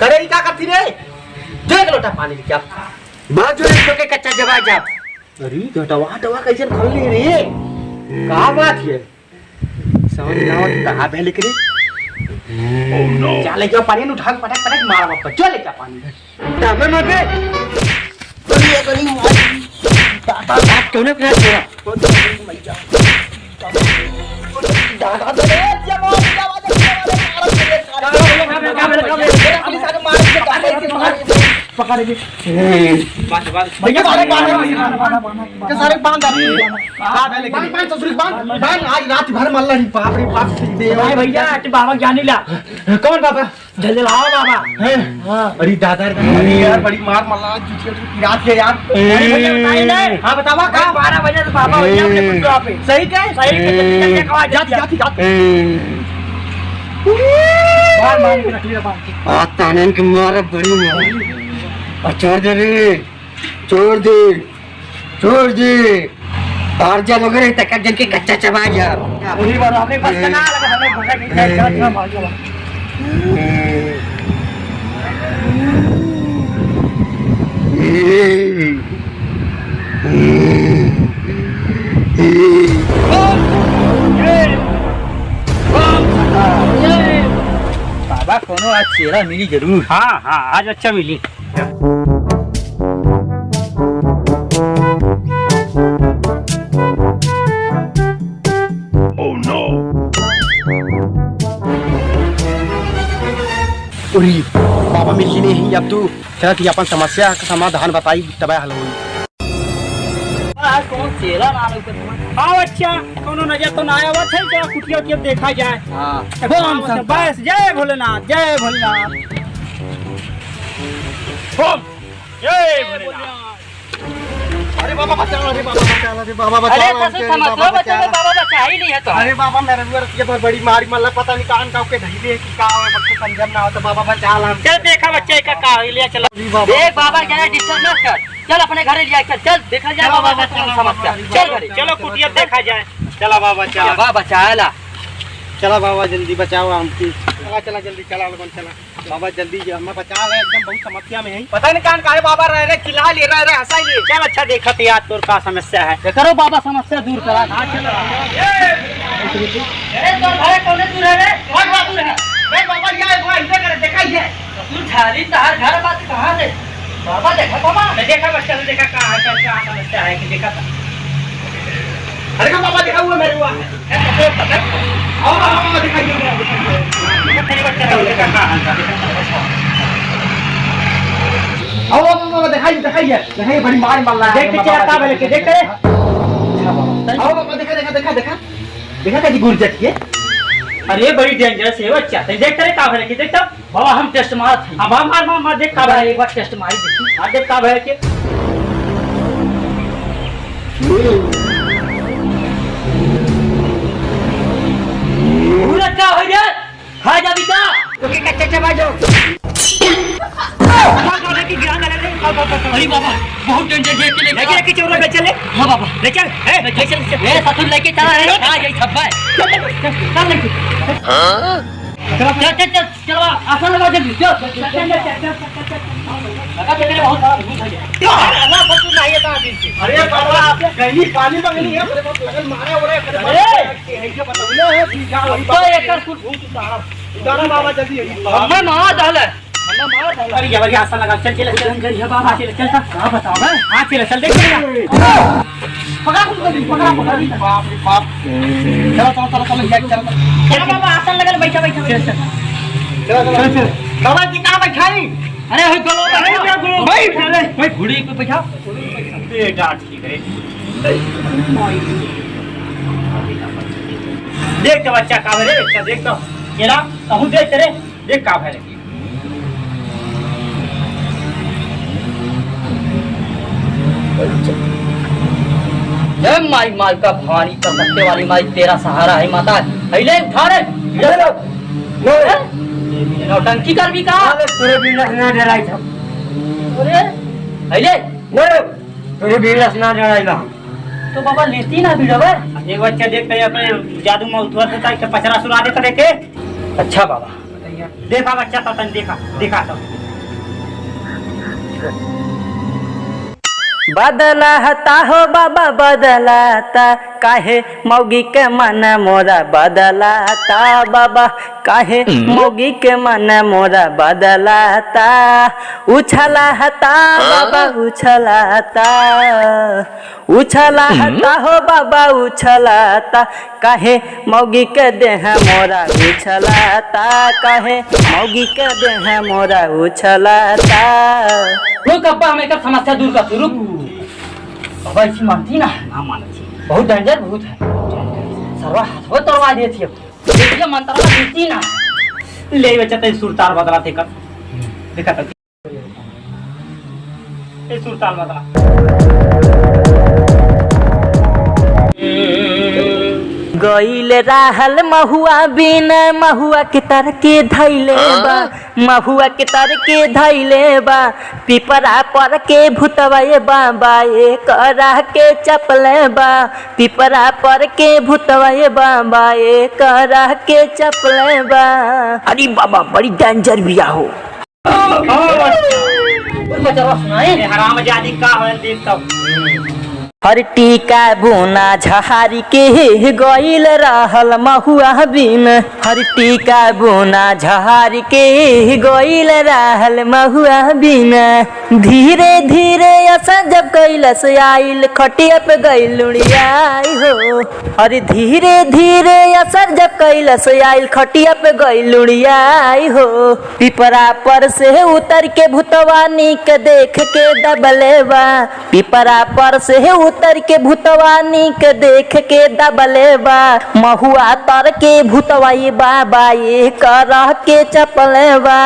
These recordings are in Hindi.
करे क्या करती रे? देख लोटा पानी क्या मां जो इसको के कच्चा जवा जा। अरे घटवा टवा कैसे खोल ली रे? का बात है? समझ ना आवत कहां बह लेके रे? ओ नो चले क्या पानी उठा के पटक पटक मारा बाप चले क्या पानी दामे मत तो ये गली बात क्यों ने फिर छोड़ा दादा दे जमा पकड़ेंगे भैया सारे बांध आज रात भर मल्ला नहीं बाप रे बाप भैया बाबा जानी ला कौन बाबा जल्दी लाओ बाबा हां बड़ी दादा अरे यार बड़ी मार मल्ला रात के यार हां बतावा का 12 बजे से बाबा भैया अपने पुत्रा पे सही सही जाती बार के रख लिया बार आता ने के मारा बड़ी मार छोड़ दे रे छोड़ दे और जब अगर तक जन के कच्चा चबा जा पूरी बार आपने बस ना लगा हमें घोड़ा नहीं मार गया बाबा कोनो आज चेहरा मिली जरूर हाँ आज अच्छा मिली बाबा मिली नहीं अब तू चल अपन समस्या का समाधान बताई तब हल होई कौन चेहरा ना हाँ अच्छा कोनो नजर तो ना आया हुआ थे क्या कुटिया उटिया देखा जाए हाँ बस जय भोलेनाथ जय भोलेनाथ जय भोलेनाथ अरे बाबा बचा लो बाबा बचा ही नहीं है तो अरे बाबा मेरे ये बहुत बड़ी मारी मल्ला पता नहीं कान का के धई दे कि का है बच्चे समझम ना हो तो बाबा बचा ला चल देखा बच्चे का लिया चलो देख बाबा क्या डिस्टर्ब मत कर चल अपने घर लिया चल देखा जाए बाबा का समस्या चल घरे चलो कुटिया देखा जाए चला बाबा चला बाबा बचाला चला बाबा जल्दी बचाओ हमकी चला जल्दी चला लगन चला बाबा जल्दी हमें बचा ले एकदम बहुत समस्या में है पता नहीं कान काहे बाबा रह रहे चिल्ला ले रहे हंसा ले चल अच्छा देखा तो यार तोर का समस्या है करो बाबा समस्या दूर करा हां चलो अरे तो भाई कौन दूर है रे बहुत दूर है मैं बाबा ये वो ऐसे कर देखा ही है तू झाली तार घर बात कहां से बाबा देखा बाबा मैं देखा बच्चा ने देखा कहां है क्या समस्या है कि देखा था अरे का बाबा देखा हुआ मेरे हुआ आओ बाबा दिखाइए मेरे बच्चा देखा कहां आओ बाबा दिखाइए बड़ी मार रहा है देख के चलता है लेके देख आओ बाबा देखा कैसी गुर्जत है अरे बड़ी डेंजरस है बच्चा देख करे का भले के देख तब बाबा हम टेस्ट मार थे अब मार देख का भले एक बार टेस्ट मारी देखी हां देख का भले के पूरा क्या हो गया खा जा बेटा तो के कच्चे चबा जो अरे बाबा बहुत डेंजर देख के लेके चोरा ले चले हां बाबा ले चल ए ससुर लेके चला है हां यही सब है चल लेके हां चल आसान लगा जल्दी लगा दे मेरे बहुत अल्लाह ससुर नहीं है अभी से अरे बाबा कहीं पानी मंगनी है मेरे पास लगन मारा हो रहा है ऐसे बताओ ना तो एक कुछ भूत उतारा बाबा जल्दी मैं मार डाल अरे ये बढ़िया आसान लगा चल बाबा चल हां बताओ मैं हां चल देख पकड़ा बाप रे बाप चलो बाबा आसान लगा बैठा चल बाबा जी कहां बैठाई अरे होय गलो भाई घोड़ी पे बैठा ए डांट की करे देख तो बच्चा का रे बच्चा देख तो केला कहूं देख रे देख का है माई माई का भारी तकते वाली माई तेरा सहारा है माता। अइले उठा रे नौटंकी कर भी का तेरे बिजनेस ना डराई था। अरे अइले तेरे बिजनेस ना डराई था। तो बाबा लेती ना वीडियो एक बच्चा देख के अपने जादू में उठवा देता है, पचरा सुना देता देखे। अच्छा बाबा देखा बच्चा तो तन देखा देखा तो बदलाता हो बाबा बदलाता काहे मौगी के मन मोरा बदलाता बाबा काहे मौगी के मन मोरा बदलाता उछलाता बाबा उछलाता उछलाता हो बाबा उछलाता काहे मौगी के देह मोरा उछलाता काहे मौगी के देह मोरा उछलाता। रुक अब्बा हमें एक समस्या दूर कर रुक। बाबा इसी मानती ना ना मानती बहुत डेंजर बहुत है सर्वा हाथ तोड़वा देती है देखिए मंत्रा देती ना ले बच्चा तो सुरताल बदला थे कर देखा तो ये सुरताल बदला गईल राहल महुआ बिन महुआ के तर के धैले बा महुआ के तर के धैले बा पिपरा पर के भूतवा ये बाबा ये करा के चपले बा पिपरा पर के भूतवा ये बाबा ये करा के चपले बा। अरे बाबा बड़ी डेंजर बिया हो हराम जादी का हो देखता हर टीका बुना झहारी के गईल रहल महुआ बिन हर टीका बुना झहारी के गईल रहल महुआ बिन धीरे धीरे असर जब कैलस आइल खटिया पे गईल लुड़ियाई हो। अरे धीरे धीरे असर जब कैलस आइल खटिया पे गईल लुड़ियाई हो। पिपरा पर से उतर के भूतवानी के देख के दबले बा पिपरा पर से उतर के भूतवानी के देख के दबले बा महुआ तर के भूतवा ये बाबा ये करह के चपले बा।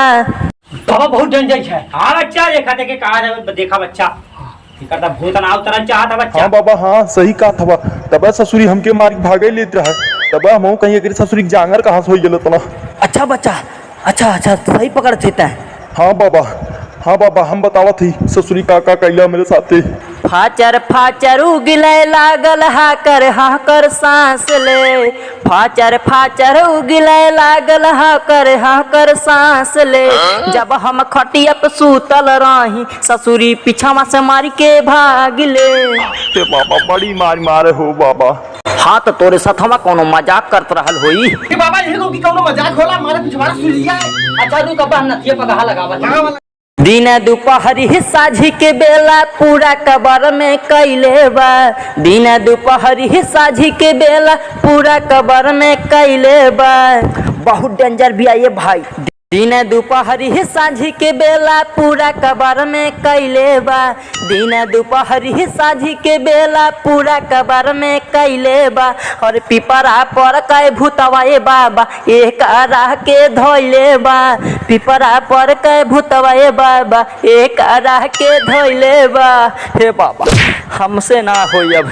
बाबा बहुत डेंजर है। हाँ बच्चा देखा देखे कहा देखा बच्चा करता भूत ना उतरन चाहता बच्चा। हाँ बाबा हाँ सही कहा था तब ससुरी हमके मार भागे लेते रहा तब हम कहीं अगर ससुरी जांगर कहाँ से हो गल तना। अच्छा बच्चा अच्छा अच्छा सही पकड़ थे। हाँ बाबा हम बतावा थी ससुरी काका कैला मेरे साथे फाचर फाचर उगले लागल हाकर सांस ले फाचर फाचर उगले लागल हाकर सांस ले। जब हम खटिया पे सूतल रही ससुरी पीछा से मारी के भाग ले। बाबा बड़ी मारे हो बाबा। हाँ तो तोरे साथ हम कोनो मजाक करत रहल होई बाबा देखो कि कोनो मजाक होला मारे पिछवाड़ा सुलिया। अच्छा रुक अब नथिया पगहा लगावा दिन दोपहरी साझी के बेला पूरा कबर में कैले बा दिन दोपहरी साझी के बेला पूरा कबर में कैले बा। बहुत डेंजर भी आइए भाई दिन दोपहरी साझी के बेला पूरा कबर में कैले बा दिन दोपहरी साझी के बेला पूरा कबर में कैले बा। और पिपरा पर कै भूतवा ये बाबा एक राह के धोइले बा पिपरा पर कै भूतवा ये बाबा एक राह के धोइले बा। हे बाबा हमसे ना हो अब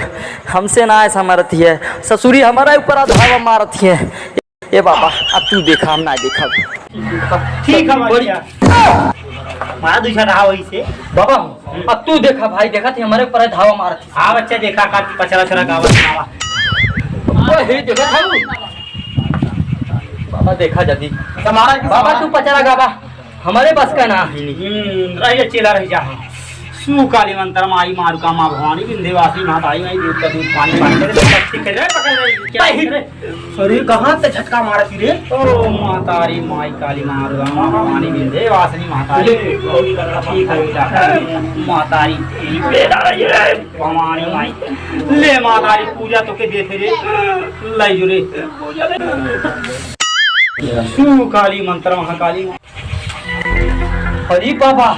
हमसे ना ऐसा मरती है ससुरी हमारा ऊपर धावा मारती है। ये बाबा अब तू देखा हम ना देखा ठीक है मारा दूसरा रहा वही से बाबा अब तू देखा भाई देखा थी हमारे ऊपर धावा मारा थी। हाँ बच्चा देखा का पचरा चरा गावा देखा था बाबा देखा जल्दी हमारा बाबा तू पचरा गावा हमारे बस का ना रही चेला रही जा सू काली मंत्र माई मारू का माँ भवानी विंध्यवासी माताई माई दूध का दूध पानी पानी अरे कहाँ से झटका मारा थी रे। ओ मातारी माई काली मारू माँ भवानी विंध्यवासिनी मातारी ठीक है मातारी भवानी माई ले मातारी पूजा तो के देते रे लाई जुरे सू काली मंत्र महाकाली। अरे बाबा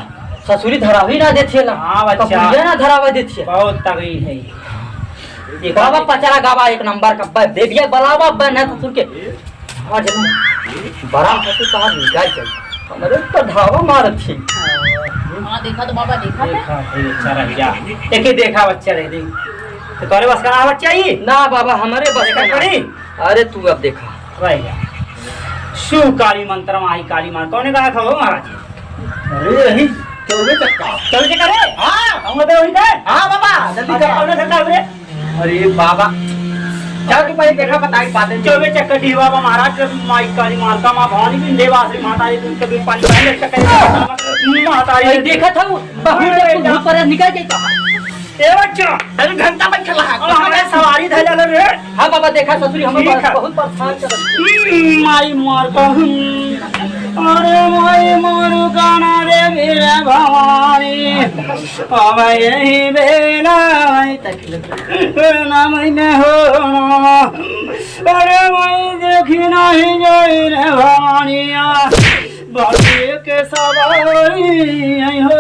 ससुरी धरावी ना देती है ना। हाँ बच्चा ना धरावा देती है बहुत तगड़ी है बाबा पचरा गावा एक नंबर का दे दिया बलावा बन है ससुर के बड़ा ससुर कहाँ निकाल चल हमारे ऊपर धावा मारत थी। हाँ देखा तो बाबा देखा देखा अच्छा रह जा देखा बच्चा रह तो तोरे बस का आवत चाहिए ना बाबा हमारे बस का देखा पड़ी? ना। अरे तू अब देखा रहेगा शिव काली मंत्र माही काली मान कौन कहा था वो महाराज अरे यही चौबे चक्का चौबे चक्का रे हां हम तो वही थे हां बाबा जल्दी कर कौन चक्का रे अरे बाबा जाओ के पहले देखा बताई बातें चौबे चक्का डी बाबा महाराज माई काली मां का मां भवानी बिन देवासी माता रे तुम कभी पानी पहले चक्का माता रे देखा था वो बहुत पर निकल गई कहां ए बच्चा अरे घंटा में चला हमारे सवारी धैला रे हां बाबा देखा ससुरी हम बहुत परेशान कर माई मार का अरे माई मारू गाना रे मेरे भवानी अब यही बेला नाम में हो अरे मैं देखी नहीं जाई रे भवानिया बाकी के सवारी हो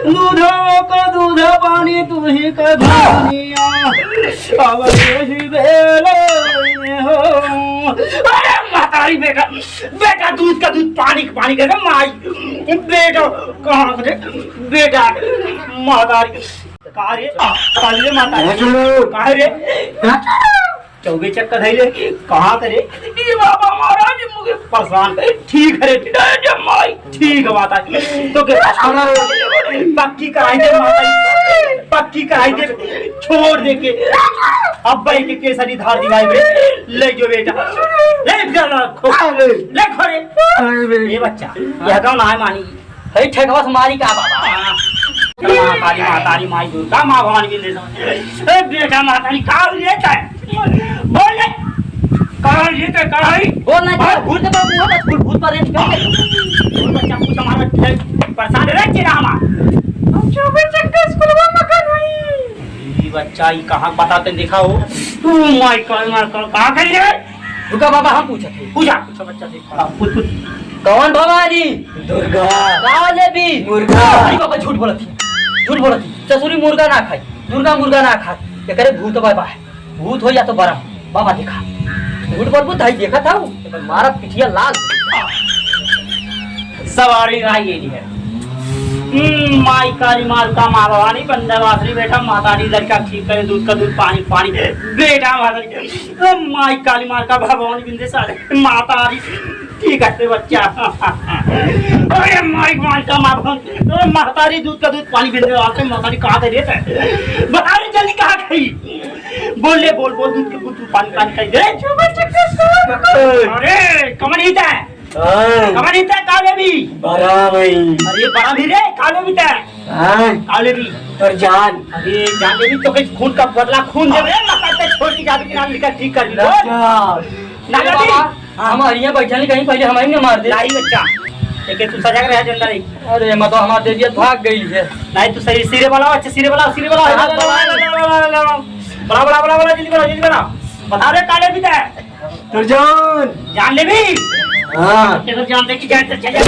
दूध का दूध पानी तू ही का भवानिया अब यही बेला हो अरे मातारी बेटा बेटा दूध का दूध पानी का पानी कर माई बेटा कहाँ से बेटा मातारी कहाँ रे काले मातारी कहाँ रे चौबे चक्कर धैले कहाँ करे बाबा महाराज मुझे परेशान ठीक है रे माई ठीक है माता तो पक्की कराई दे माता पक्की कराई दे छोड़ दे के अब भाई के केसरी धार दिवाई में ले जो बेटा ले ले खोरे ये बच्चा यह गाँव ना है मानी है ठेकवा मारी का बाबा काली मातारी माई दुर्गा माँ भवानी भी ले बेटा मातारी कहाँ लेता है बोल ले कहाँ लेते कहाँ बोल ना भूत पर मुंह मत भूत पर बच्चा पूछा हमारा परेशान रह के रामा हम चौबे चक्कर स्कूलवा मकान हुई बच्चा ये कहाँ बताते दिखाओ तू माई कहाँ गई रे रुका बाबा हम पूछते पूछा पूछा बच्चा देखा पूछ पूछ कौन भवानी दुर्गा काले भी मुर्गा बाबा झूठ बोलती ससुरी मुर्गा ना खाई मुर्गा ना खाई ये करे भूत बाबा है भूत हो या तो बरम बाबा देखा झूठ बोल भाई देखा था मारा पिठिया लाल सवारी आई ये है माई काली मारुका माँ भवानी बंदा वासरी बेटा मातारी लड़का ठीक करे दूध का दूध पानी पानी बेटा मातारी माई काली मारुका भवानी बिंदे सारे मातारी ठीक है बच्चा अरे माई मारुका माँ भवानी मातारी दूध का दूध पानी बिंदे वासरी मातारी कहाँ से देता है बता रही जल्दी कहाँ गई बोल दूध का दूध पानी पानी खाई दे अरे कमर ही है कमर इतना काले भी बड़ा भाई अरे बड़ा भी रे काले भी था काले भी और जान अरे जान भी तो कुछ खून का बदला खून दे रे ना कहते छोटी जादू के नाम लिखा ठीक कर लो ना बाबा हम हरिया बैठल कहीं पहले हमारी ने मार दे लाई बच्चा लेकिन तू सजग रह जंदा रे अरे मैं तो हमारे देविया भाग गई है नहीं तू सही सिरे वाला अच्छा सिरे वाला बड़ा जल्दी बड़ा बता रे काले भी था जान ले भी हाँ जानते कि जाते चले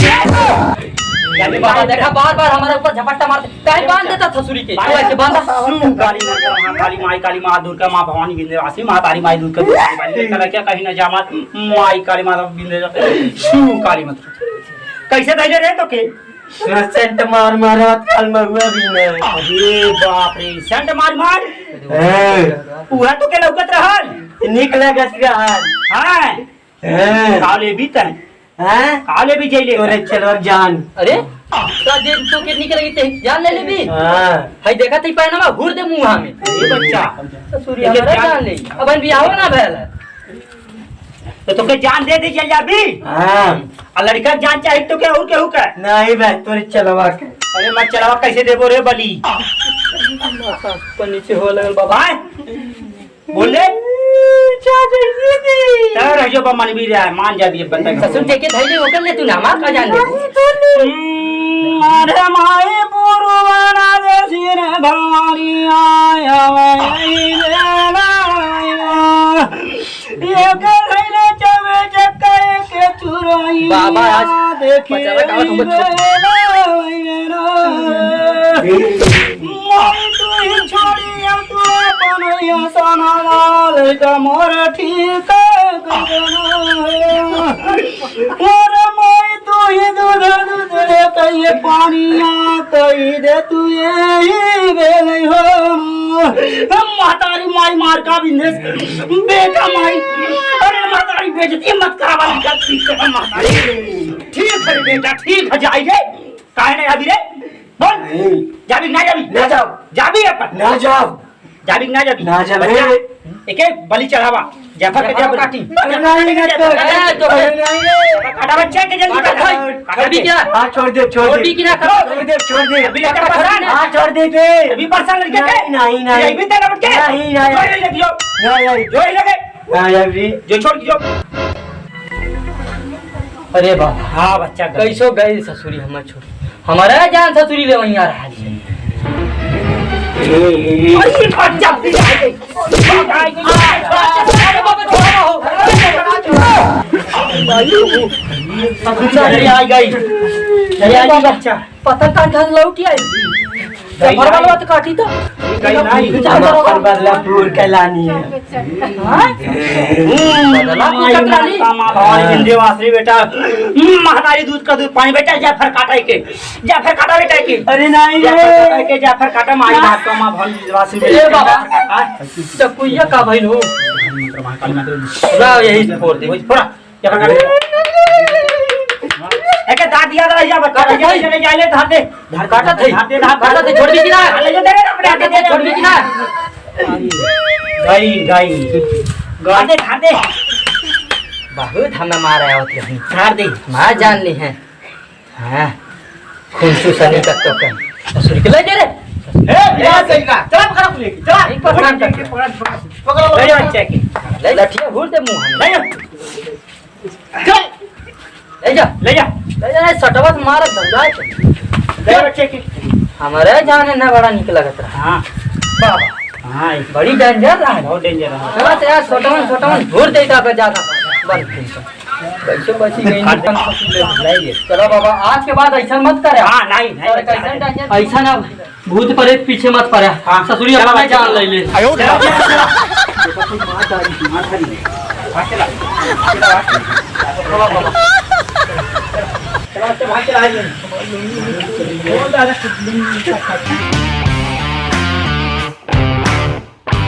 जाते बाबा देखा बार हमारे ऊपर झपट्टा मारते कहीं बांध देता ससुरी के ऐसे बांधा काली माँ दुर्गा माँ भवानी विंध्यवासिनी माँ तारी माई दुर्गा क्या कहीं न जामा माई काली माँ विंध्य काली मत कैसे धैले रहे तो के सेंट मार कल में हुआ भी नहीं अरे बाप रे सेंट मार पूरा तो के लौकत रहल निकले गसगाल हां काले भी तन हैं काले भी जइले तोरे चलो जान अरे तो दिन तो के निकलेगी ते जान ले लेबी हां हई देखा तई पैनमा घूर दे मुंह में ए बच्चा ससुरी हमरा जान ले अब बियाह ना भेल तो के जान दे दे चल जाबी हां आ लड़का जान चाहे तो के और केहू के नहीं भाई तोरे चलवा के अरे मैं चलावा कैसे देबो रे बली पर नीचे हो लगल बाबा बोले तर जो मान भी रहा है मान जा दिए बंदा ससुर देखे धैले होकर ले तू ना मार का जान ले अरे माए पुरवाना दे सिर भवानी आया वही बेला ये गले चवे चक्कर के चुराई बाबा आज देखी छोड़ी अब तू बनैया सना लाल कमर ठीक मोर मोई तू ही दूध दूध रे तई पानिया तई दे तू ये बेले हो हम महतारी माई मार का बिंदेस बेटा माई अरे महतारी बेइज्जती मत करा वाली गलती से महतारी ठीक है बेटा ठीक है जाइए काहे नहीं अभी रे बोल जाबी ना जाओ जाबी अपन ना जाओ जाबी ना जाबी एक बलि चढ़ावा जाफर के जब काटी नहीं तो काटा बच्चे के जल्दी काट अभी क्या हां छोड़ दे छोड़ दे अभी लड़का परेशान हां छोड़ दे के अभी परेशान लड़के नहीं अभी तेरा बच्चे नहीं जोड़ लगे हां अभी जो छोड़ जो अरे बाबा हां बच्चा कैसो गई ससुरी हमर छोड़ हमारा जान ससुरी ले वहीं आ रहा है अरे बच्चा बच्चा पता काट लौटी आई वाला तो काटी तो बदलापुर कैलानी है देवाश्री बेटा महतारी दूध का दूध पानी बेटा जाफर काटा बेटा के अरे नहीं के जाफर काटा माई बात का मां भल देवाश्री ए बाबा तो कुइया का भइल हो यही छोड़ दे थोड़ा एक दांत याद रह जा बता चले जाले धार दे काटा थे छोड़ दी कि ना ले जो तेरे अपने दे छोड़ दी कि ना गाई धार दे बहुत हमें मारा है होते हैं धार दे मार जान ली हैं हां खुनसु सनी का तो कन ससुर के ले जा रे ए सही का चला पकड़ ले चला एक पकड़ पकड़ ले बच्चे की ले लठिया भूल दे मुंह में चल ले जा सटवत मारत धंधा ले बच्चे की हमारे जाने ना बड़ा निक लगत रहा हां बाबा हां बड़ी डेंजर रहा बहुत डेंजर है चला यार छोटवन भूर देता पे जाता बंद कैसे बची गई नहीं चलो बाबा आज के बाद ऐसा मत करे हां नहीं ऐसा ना भूत प्रेत पीछे मत पड़े ससुरी अपना जान ले ले चला भाग चला